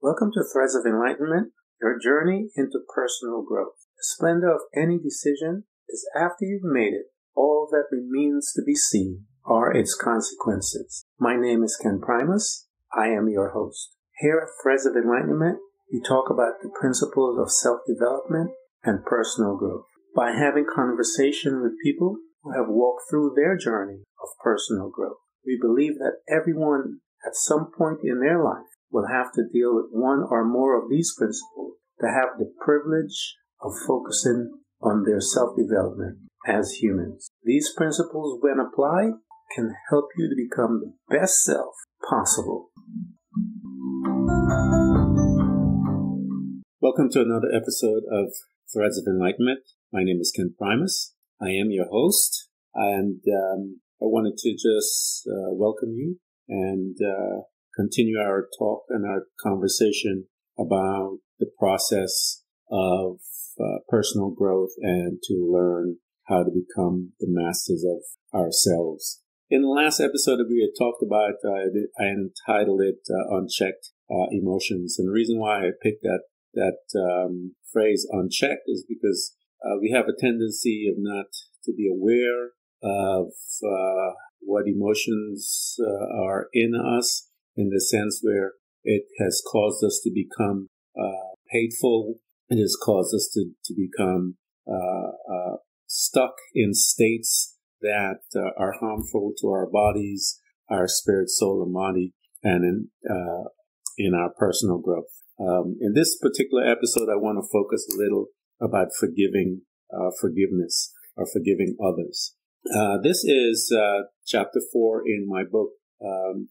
Welcome to Threads of Enlightenment, your journey into personal growth. The splendor of any decision is after you've made it. All that remains to be seen are its consequences. My name is Ken Primus. I am your host. Here at Threads of Enlightenment, we talk about the principles of self-development and personal growth. By having conversation with people who have walked through their journey of personal growth, we believe that everyone at some point in their life will have to deal with one or more of these principles to have the privilege of focusing on their self-development as humans. These principles, when applied, can help you to become the best self possible. Welcome to another episode of Threads of Enlightenment. My name is Ken Primus. I am your host, and I wanted to just welcome you and continue our talk and our conversation about the process of personal growth and to learn how to become the masters of ourselves. In the last episode that we had talked about, I entitled it Unchecked Emotions. And the reason why I picked that phrase unchecked is because we have a tendency of not to be aware of what emotions are in us, in the sense where it has caused us to become hateful. It has caused us to become stuck in states that are harmful to our bodies, our spirit, soul, and body, and in our personal growth. In this particular episode, I want to focus a little about forgiveness or forgiving others. This is chapter 4 in my book,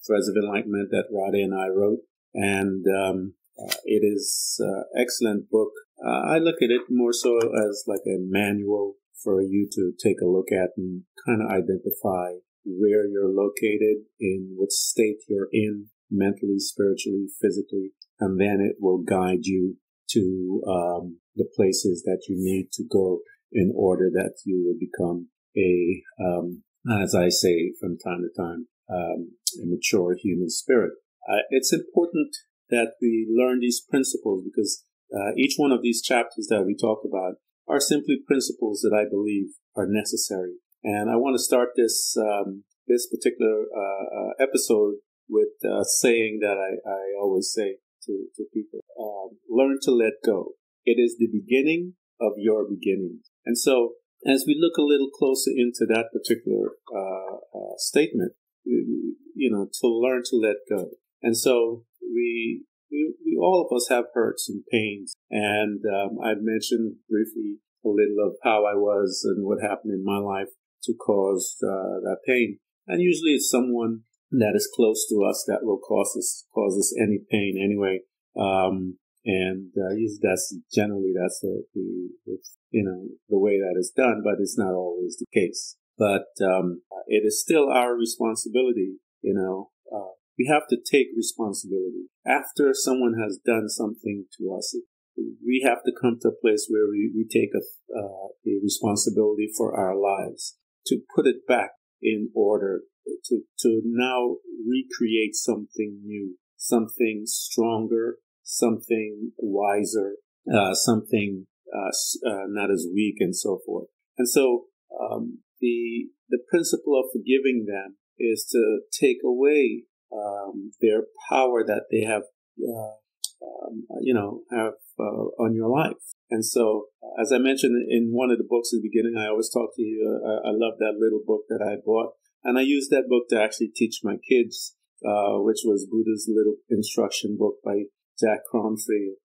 Threads of Enlightenment, that Radha and I wrote, and it is an excellent book. I look at it more so as like a manual for you to take a look at and kind of identify where you're located, in what state you're in, mentally, spiritually, physically, and then it will guide you to the places that you need to go in order that you will become as I say from time to time, a mature human spirit. It's important that we learn these principles because each one of these chapters that we talk about are simply principles that I believe are necessary. And I want to start this particular episode with a saying that I always say to people. Learn to let go. It is the beginning of your beginnings. And so as we look a little closer into that particular statement, to learn to let go. And so we all of us have hurts and pains. And I've mentioned briefly a little of how I was and what happened in my life to cause that pain. And usually it's someone that is close to us that will cause us any pain anyway. Usually that's the way that is done, but it's not always the case. But it is still our responsibility. We have to take responsibility after someone has done something to us. We have to come to a place where we take a responsibility for our lives, to put it back in order, to now recreate something new, something stronger, something wiser, something not as weak, and so forth. And so the principle of forgiving them is to take away their power that they have on your life. And so, as I mentioned in one of the books at the beginning, I always talk to you. I love that little book that I bought, and I used that book to actually teach my kids, which was Buddha's Little Instruction Book by Jack Kronfield.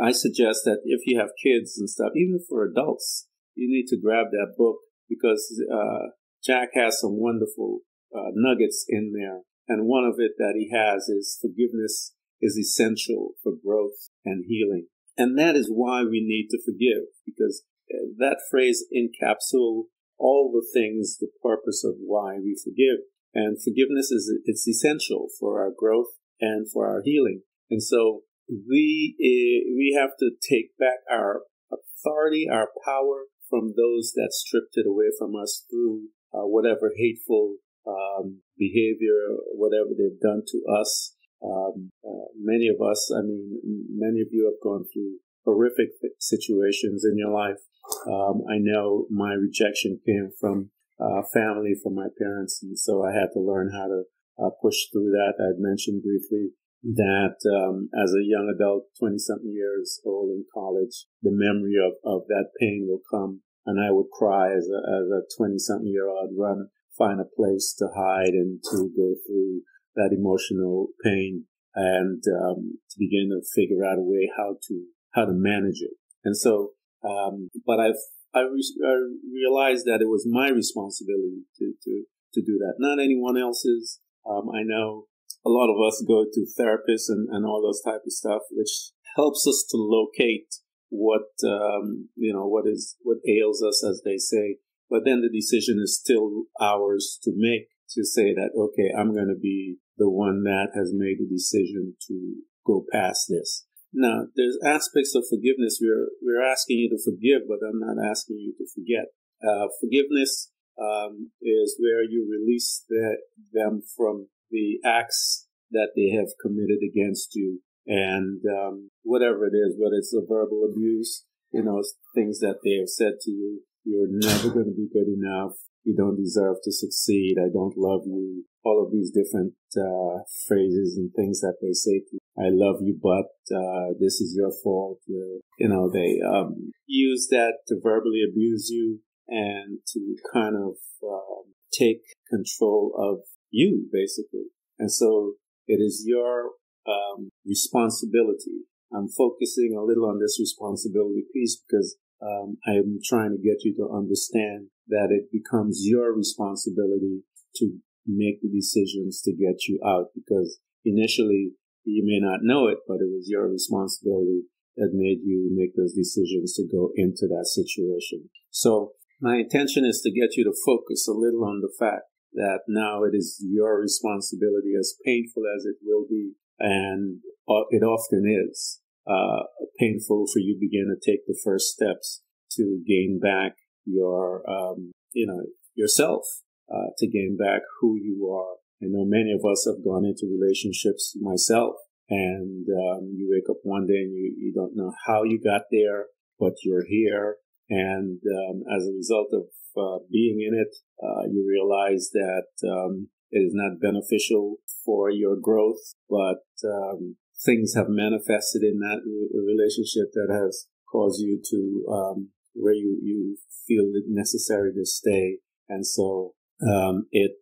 I suggest that if you have kids and stuff, even for adults, you need to grab that book because Jack has some wonderful nuggets in there. And one of it that he has is forgiveness is essential for growth and healing. And that is why we need to forgive, because that phrase encapsulates all the things, the purpose of why we forgive. And forgiveness it's essential for our growth and for our healing. And so we have to take back our authority, our power from those that stripped it away from us through whatever hateful behavior, whatever they've done to us. Many of us, many of you have gone through horrific situations in your life. I know my rejection came from family, from my parents, and so I had to learn how to push through that. I'd mentioned briefly that as a young adult, 20-something years old in college, the memory of that pain will come, and I would cry as a 20-something year old, run, find a place to hide and to go through that emotional pain and to begin to figure out a way how to manage it. And so, but I realized that it was my responsibility to do that, not anyone else's. I know a lot of us go to therapists and all those type of stuff, which helps us to locate what ails us, as they say. But then the decision is still ours to make, to say that, okay, I'm going to be the one that has made the decision to go past this. Now, there's aspects of forgiveness. We're asking you to forgive, but I'm not asking you to forget. Forgiveness is where you release them from the acts that they have committed against you, and whatever it is, whether it's a verbal abuse, things that they have said to you. You're never going to be good enough. You don't deserve to succeed. I don't love you. All of these different phrases and things that they say to you. I love you, but this is your fault. They use that to verbally abuse you and to kind of take control of you, basically. And so it is your responsibility. I'm focusing a little on this responsibility piece because I'm trying to get you to understand that it becomes your responsibility to make the decisions to get you out, because initially you may not know it, but it was your responsibility that made you make those decisions to go into that situation. So my intention is to get you to focus a little on the fact that now it is your responsibility, as painful as it will be, and it often is painful for you to begin to take the first steps to gain back your, yourself, to gain back who you are. I know many of us have gone into relationships, myself, and you wake up one day and you don't know how you got there, but you're here. And as a result of being in it, you realize that it is not beneficial for your growth, but things have manifested in that relationship that has caused you to where you feel it necessary to stay. And so it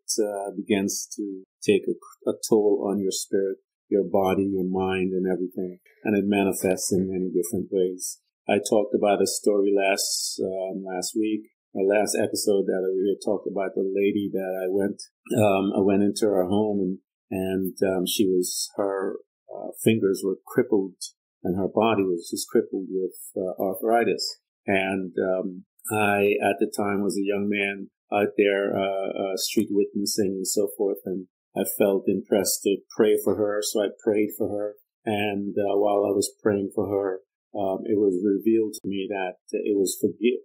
begins to take a toll on your spirit, your body, your mind, and everything. And it manifests in many different ways. I talked about a story last week, our last episode, that we had talked about the lady that I went into her home and her fingers were crippled and her body was just crippled with arthritis. And I, at the time, was a young man out there street witnessing and so forth, and I felt impressed to pray for her, so I prayed for her. And while I was praying for her, it was revealed to me that it was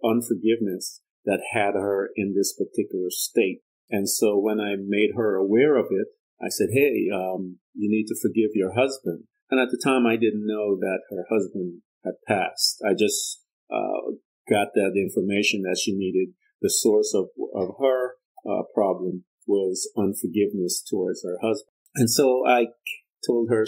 unforgiveness that had her in this particular state. And so when I made her aware of it, I said, hey, you need to forgive your husband. And at the time, I didn't know that her husband had passed. I just got that information that she needed. The source of her problem was unforgiveness towards her husband. And so I told her,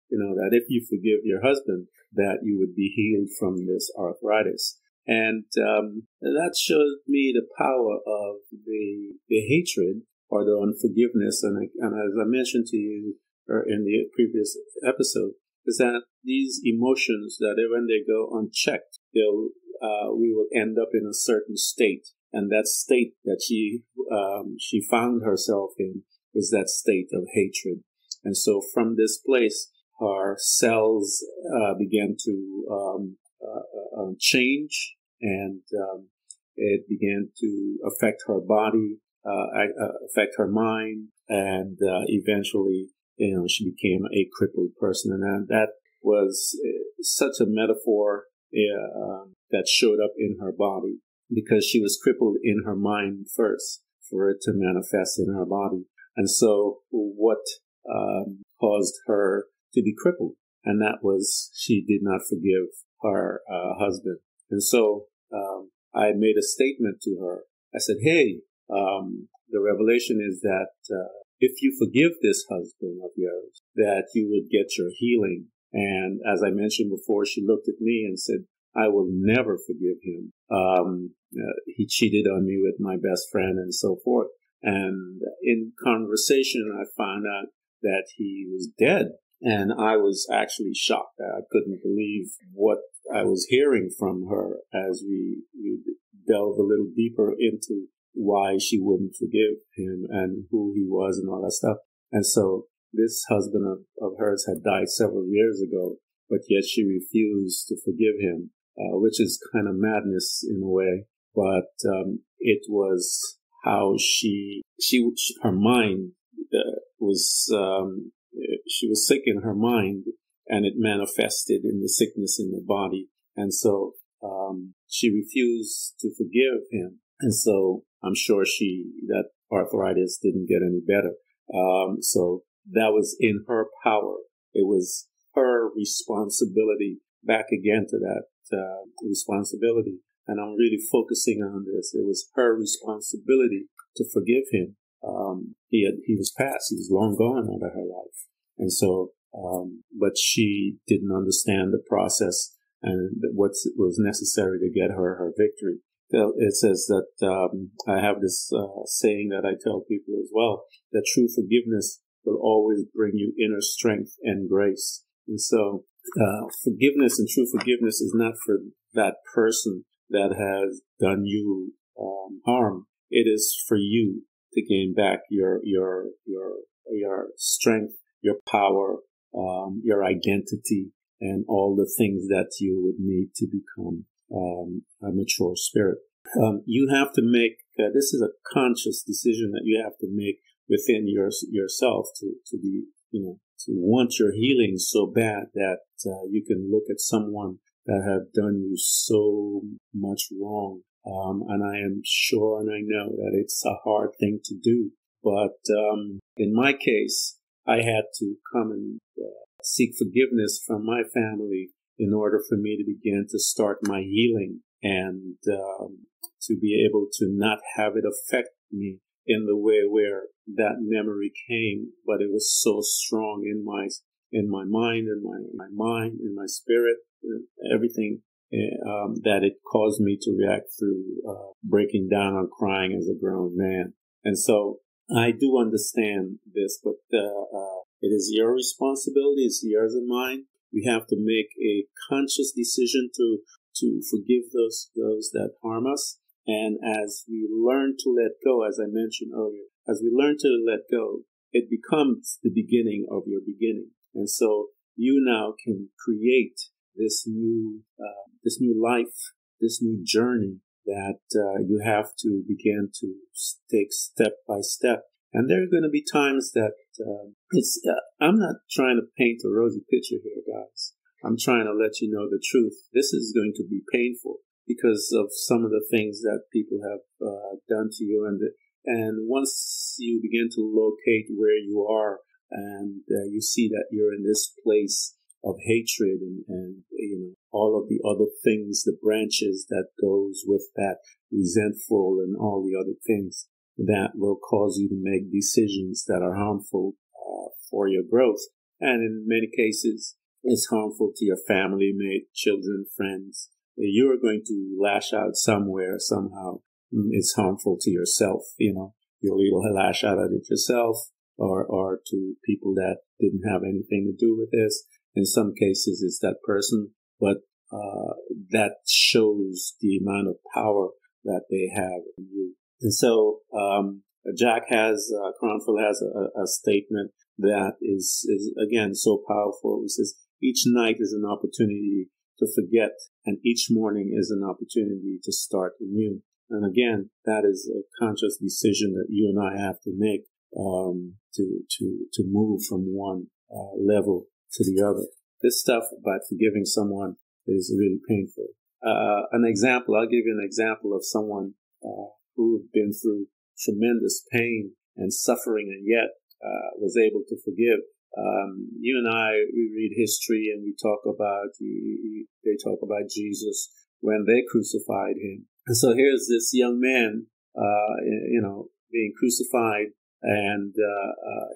that if you forgive your husband, that you would be healed from this arthritis. And that showed me the power of the hatred or the unforgiveness. And as I mentioned to you in the previous episode, is that these emotions, that when they go unchecked, we will end up in a certain state. And that state that she found herself in was that state of hatred. And so from this place, her cells began to change, and it began to affect her body, affect her mind, and eventually, she became a crippled person. And that was such a metaphor that showed up in her body, because she was crippled in her mind first for it to manifest in her body. And so what caused her to be crippled. And that was, she did not forgive her husband. And so I made a statement to her. I said, hey, the revelation is that if you forgive this husband of yours, that you would get your healing. And as I mentioned before, she looked at me and said, I will never forgive him. He cheated on me with my best friend and so forth. And in conversation, I found out that he was dead. And I was actually shocked. I couldn't believe what I was hearing from her as we delved a little deeper into why she wouldn't forgive him and who he was and all that stuff. And so this husband of hers had died several years ago, but yet she refused to forgive him, which is kind of madness in a way. But it was how her mind was, she was sick in her mind, and it manifested in the sickness in the body. And so she refused to forgive him. And so I'm sure that arthritis didn't get any better. So that was in her power. It was her responsibility, back again to that responsibility. And I'm really focusing on this. It was her responsibility to forgive him. He was past. He was long gone out of her life. And so, but she didn't understand the process and what was necessary to get her victory. It says that I have this saying that I tell people as well, that true forgiveness will always bring you inner strength and grace. And so forgiveness and true forgiveness is not for that person that has done you harm. It is for you to gain back your strength, your power, your identity, and all the things that you would need to become a mature spirit. You have to make, this is a conscious decision that you have to make within yourself to be, to want your healing so bad that you can look at someone that have done you so much wrong. And I am sure and I know that it's a hard thing to do. But in my case, I had to come and seek forgiveness from my family in order for me to begin to start my healing and to be able to not have it affect me in the way where that memory came, but it was so strong in my mind, in my mind, in my spirit, everything, that it caused me to react through breaking down and crying as a grown man. And so I do understand this, but it is your responsibility. It's yours and mine. We have to make a conscious decision to forgive those that harm us. And as we learn to let go, as I mentioned earlier, as we learn to let go, it becomes the beginning of your beginning. And so you now can create this new life, this new journey that you have to begin to take step by step. And there are going to be times that I'm not trying to paint a rosy picture here, guys. I'm trying to let you know the truth. This is going to be painful because of some of the things that people have done to you. And once you begin to locate where you are and you see that you're in this place of hatred and all of the other things, the branches that goes with that, resentful and all the other things that will cause you to make decisions that are harmful for your growth. And in many cases, it's harmful to your family, mate, children, friends. You're going to lash out somewhere, somehow. It's harmful to yourself, You'll either lash out at it yourself or to people that didn't have anything to do with this. In some cases, it's that person, but that shows the amount of power that they have in you. And so Jack Kronfeld has a statement that is again so powerful. He says, each night is an opportunity to forget, and each morning is an opportunity to start anew. And again, that is a conscious decision that you and I have to make to move from one level to the other. This stuff about forgiving someone is really painful. I'll give you an example of someone who have been through tremendous pain and suffering, and yet was able to forgive. You and I, we read history and we talk about, they talk about Jesus when they crucified him. And so here's this young man, being crucified, and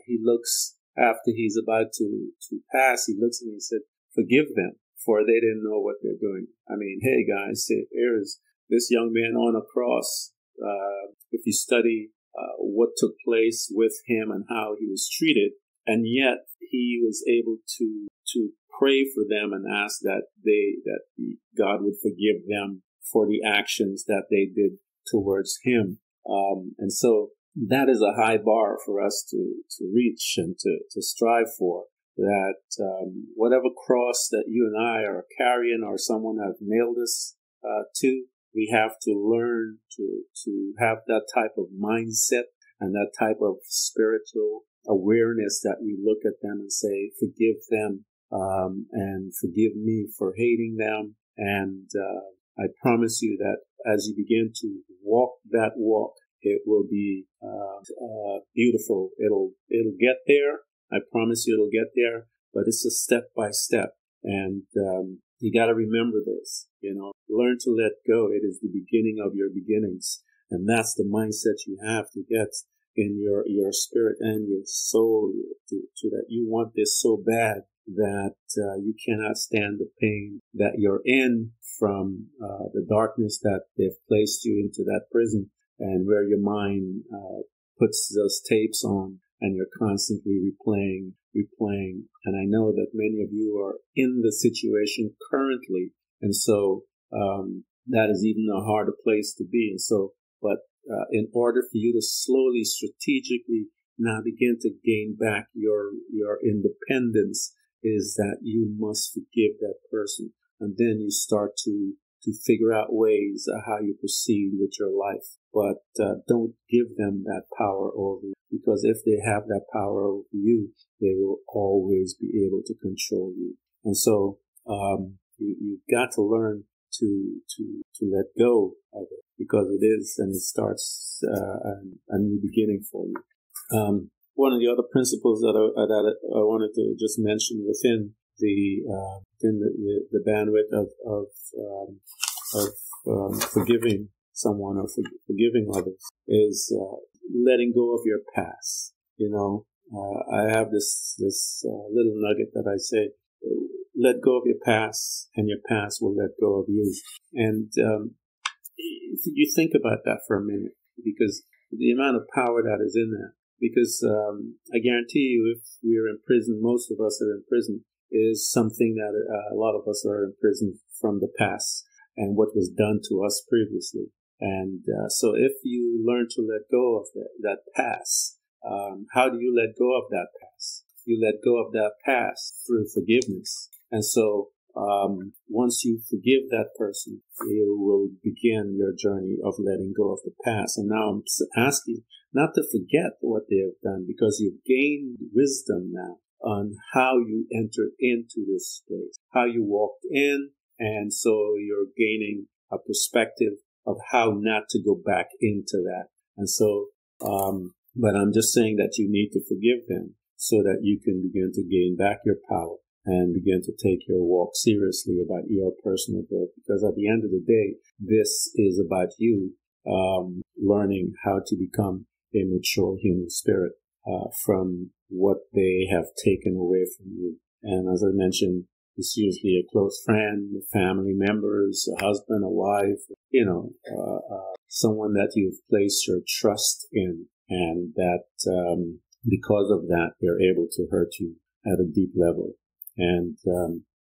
he looks, after he's about to pass, he looks and he said, "Forgive them, for they didn't know what they're doing." I mean, hey guys, here is this young man on a cross. If you study what took place with him and how he was treated, and yet he was able to pray for them and ask that God would forgive them for the actions that they did towards him. And so that is a high bar for us to reach and to strive for, that whatever cross that you and I are carrying or someone have nailed us to, we have to learn to have that type of mindset and that type of spiritual awareness that we look at them and say, forgive them, and forgive me for hating them. And I promise you that as you begin to walk that walk, it will be beautiful. It'll get there. I promise you it'll get there, but it's a step by step. And you got to remember this, learn to let go. It is the beginning of your beginnings. And that's the mindset you have to get in your spirit and your soul, to that you want this so bad that you cannot stand the pain that you're in from the darkness that they've placed you into that prison, and where your mind puts those tapes on and you're constantly replaying. And I know that many of you are in the situation currently, and so that is even a harder place to be. And so, but in order for you to slowly, strategically now begin to gain back your independence, is that you must forgive that person. And then you start to figure out ways of how you proceed with your life. But don't give them that power over you, because if they have that power over you, they will always be able to control you. And so you've got to learn to let go of it, because it is, and it starts a new beginning for you. One of the other principles that I wanted to just mention within the bandwidth of forgiving someone or forgiving others is letting go of your past. I have this little nugget that I say: let go of your past, and your past will let go of you. And if you think about that for a minute, because the amount of power that is in that. Because I guarantee you, if we are in prison, most of us are in prison, is something that a lot of us are in prison from the past and what was done to us previously. And so if you learn to let go of that past, how do you let go of that past? You let go of that past through forgiveness. And so once you forgive that person, you will begin your journey of letting go of the past. And now I'm asking not to forget what they have done, because you've gained wisdom now on how you entered into this place, how you walked in. And so you're gaining a perspective of how not to go back into that. And so, but I'm just saying that you need to forgive them so that you can begin to gain back your power and begin to take your walk seriously about your personal growth. Because at the end of the day, this is about you learning how to become a mature human spirit from what they have taken away from you. And as I mentioned, it's usually a close friend, family members, a husband, a wife, someone that you've placed your trust in, and that because of that, they're able to hurt you at a deep level. And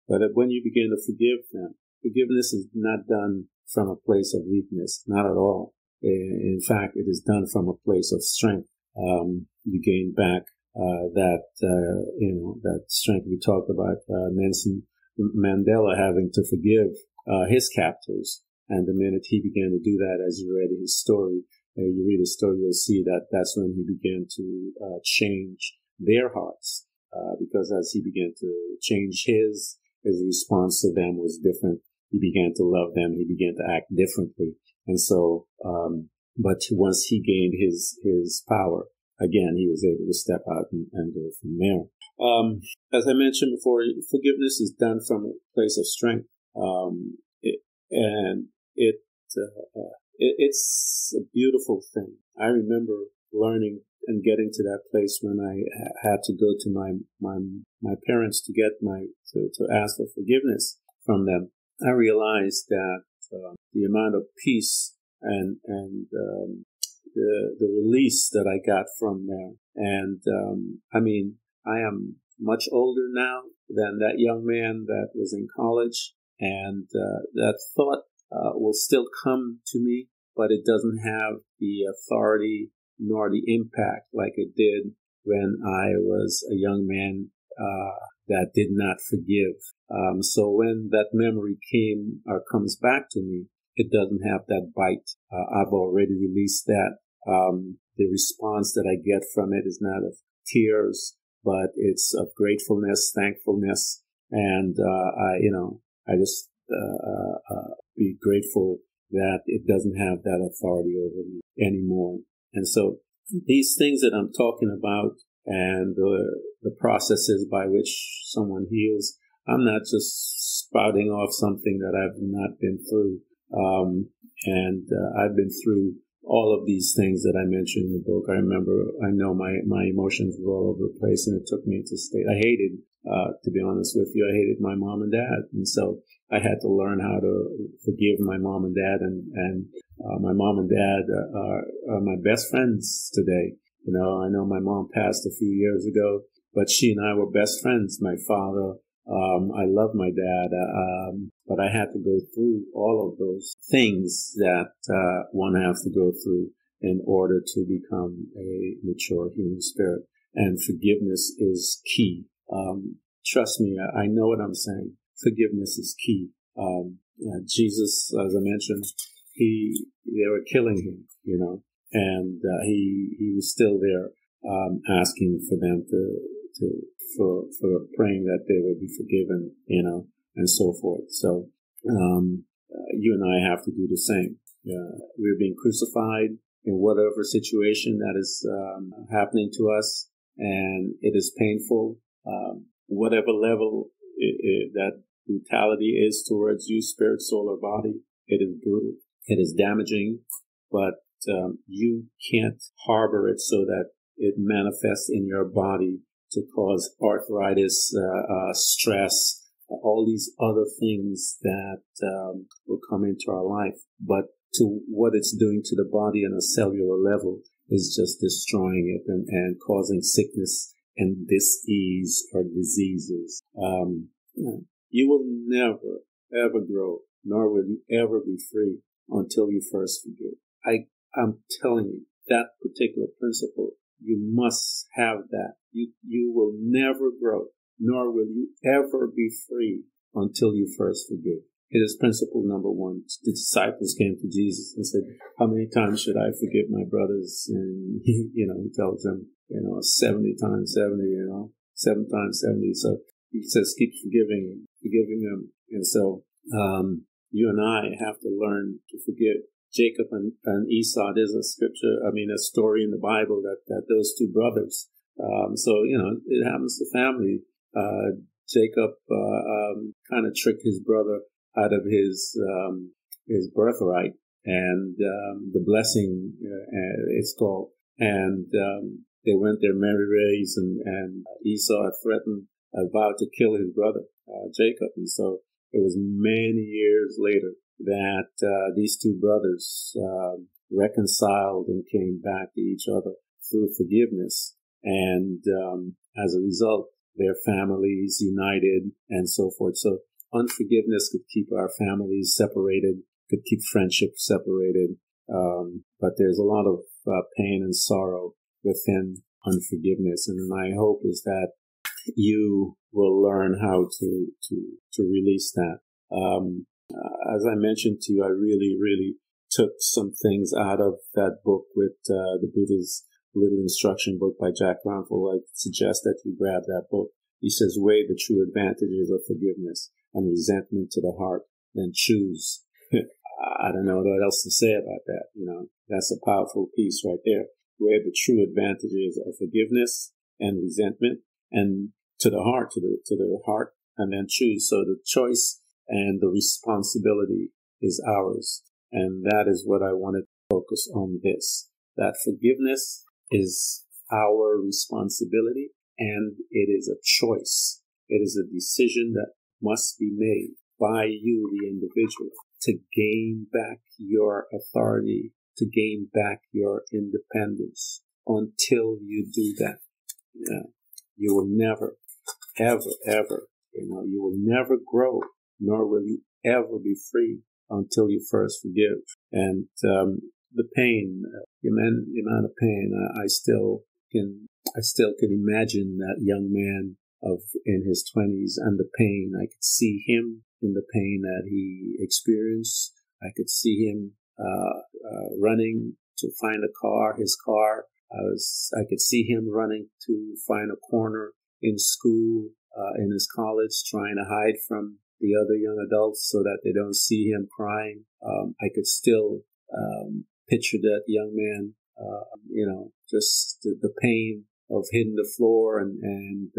but when you begin to forgive them, forgiveness is not done from a place of weakness, not at all. In fact, it is done from a place of strength. You gain back that strength. We talked about Nelson Mandela having to forgive his captors, and the minute he began to do that, as you read his story, you read his story, you'll see that that's when he began to change their hearts, because as he began to change his response to them was different. He began to love them. He began to act differently. And so, but once he gained his power, again, he was able to step out and go from there. As I mentioned before, forgiveness is done from a place of strength. And it's a beautiful thing. I remember learning and getting to that place when I had to go to my parents to get to ask for forgiveness from them. I realized that the amount of peace and the release that I got from there. And I mean, I am much older now than that young man that was in college, and that thought will still come to me, but it doesn't have the authority nor the impact like it did when I was a young man that did not forgive. So when that memory comes back to me, it doesn't have that bite. I've already released that. The response that I get from it is not of tears, but it's of gratefulness, thankfulness, and I just be grateful that it doesn't have that authority over me anymore. And so these things that I'm talking about and the processes by which someone heals, I'm not just spouting off something that I've not been through. I've been through all of these things that I mentioned in the book. I know my emotions were all over the place, and it took me to state. I hated, to be honest with you, I hated my mom and dad. And so I had to learn how to forgive my mom and dad. And my mom and dad are my best friends today. You know, I know my mom passed a few years ago, but she and I were best friends. My father, I love my dad, but I had to go through all of those things that one has to go through in order to become a mature human spirit. And forgiveness is key. Trust me, I know what I'm saying. Forgiveness is key. Jesus, as I mentioned, they were killing him, you know, and he was still there asking for them for praying that they would be forgiven, you know, and so forth. So you and I have to do the same. We're being crucified in whatever situation that is happening to us, and it is painful. Whatever level that brutality is towards you, spirit, soul, or body, it is brutal. It is damaging, but you can't harbor it so that it manifests in your body to cause arthritis, stress, all these other things that will come into our life. But to what it's doing to the body on a cellular level is just destroying it and causing sickness and dis-ease or diseases. You will never, ever grow, nor will you ever be free until you first forgive. I'm telling you, that particular principle, you must have that. You will never grow, nor will you ever be free until you first forgive. It is principle number one. The disciples came to Jesus and said, how many times should I forgive my brothers? And he tells them, 70 times 70, 7 times 70. So he says, keep forgiving them. And so, you and I have to learn to forgive. Jacob and Esau, there's a story in the Bible that those two brothers, it happens to family. Jacob, kind of tricked his brother out of his birthright and, the blessing, it's called. And, they went their merry ways and Esau had vowed to kill his brother, Jacob. And so it was many years later that these two brothers reconciled and came back to each other through forgiveness. And as a result, their families united and so forth. So unforgiveness could keep our families separated, could keep friendships separated. But there's a lot of pain and sorrow within unforgiveness. And my hope is that you will learn how to release that. As I mentioned to you, I really, really took some things out of that book with the Buddha's Little Instruction book by Jack Canfield. I suggest that you grab that book. He says, weigh the true advantages of forgiveness and resentment to the heart, then choose. I don't know what else to say about that. That's a powerful piece right there. where the true advantages of forgiveness and resentment, and to the heart, and then choose. So the choice and the responsibility is ours. And that is what I wanted to focus on this, that forgiveness is our responsibility and it is a choice. It is a decision that must be made by you, the individual, to gain back your authority, to gain back your independence. Until you do that, you will never, ever, you will never grow, nor will you ever be free until you first forgive. And the pain, the amount of pain, I still can imagine that young man in his 20s and the pain. I could see him in the pain that he experienced. I could see him running to find his car. I could see him running to find a corner in school, in his college, trying to hide from the other young adults so that they don't see him crying. I could still picture that young man, just the pain of hitting the floor and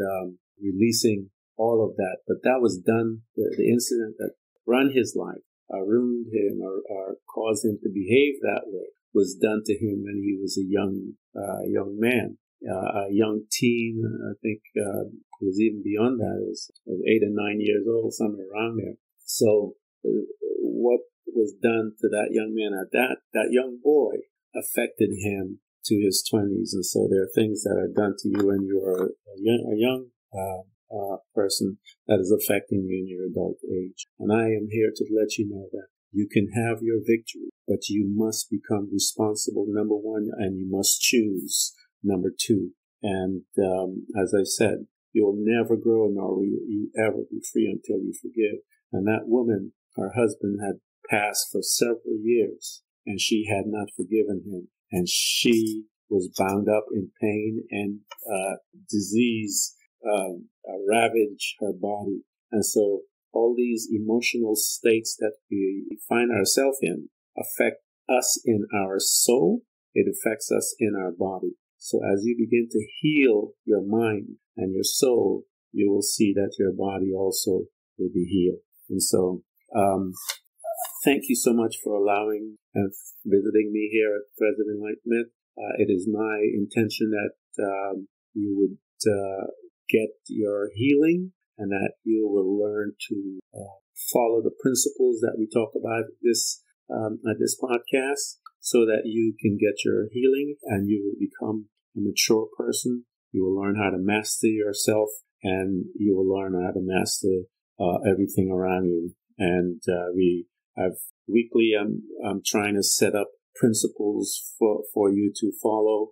releasing all of that. But that was done. The incident that run his life, ruined him, or caused him to behave that way, was done to him when he was a young man, a young teen. I think it was even beyond that. It was 8 or 9 years old, somewhere around there. So what was done to that young man at that young boy affected him to his 20s. And so there are things that are done to you when you're a young person that is affecting you in your adult age. And I am here to let you know that you can have your victory, but you must become responsible, number one, and you must choose, number two. And as I said, you will never grow, nor will you ever be free until you forgive. And that woman, her husband had passed for several years, and she had not forgiven him. And she was bound up in pain, and disease ravaged her body. And so all these emotional states that we find ourselves in affect us in our soul. It affects us in our body. So as you begin to heal your mind and your soul, you will see that your body also will be healed. And so thank you so much for allowing and visiting me here at Threads of Enlightenment. It is my intention that you would get your healing and that you will learn to follow the principles that we talk about at this podcast, so that you can get your healing and you will become a mature person. You will learn how to master yourself, and you will learn how to master everything around you. And we have weekly, I'm trying to set up principles for you to follow.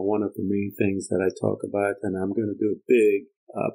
One of the main things that I talk about, and I'm going to do a big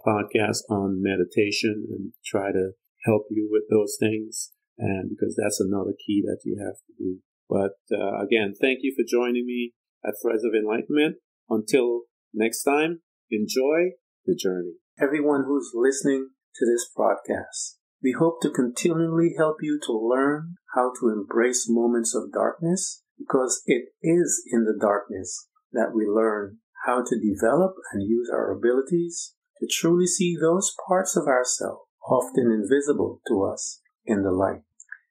podcast on meditation and try to help you with those things, and because that's another key that you have to do. But again, thank you for joining me at Threads of Enlightenment. Until next time, enjoy the journey. Everyone who's listening to this podcast, we hope to continually help you to learn how to embrace moments of darkness, because it is in the darkness that we learn how to develop and use our abilities to truly see those parts of ourselves often invisible to us in the light.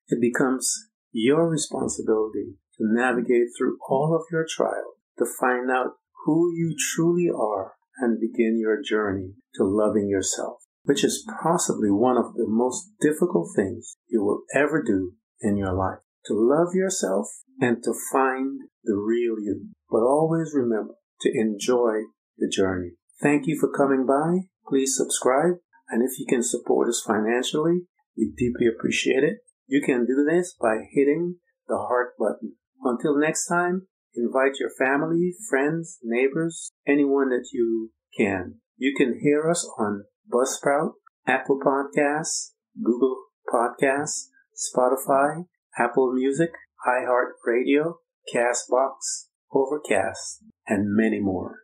It becomes your responsibility to navigate through all of your trials, to find out who you truly are, and begin your journey to loving yourself, which is possibly one of the most difficult things you will ever do in your life. To love yourself and to find the real you. But always remember to enjoy the journey. Thank you for coming by. Please subscribe. And if you can support us financially, we deeply appreciate it. You can do this by hitting the heart button. Until next time, invite your family, friends, neighbors, anyone that you can. You can hear us on Buzzsprout, Apple Podcasts, Google Podcasts, Spotify, Apple Music, iHeartRadio, Castbox, Overcast, and many more.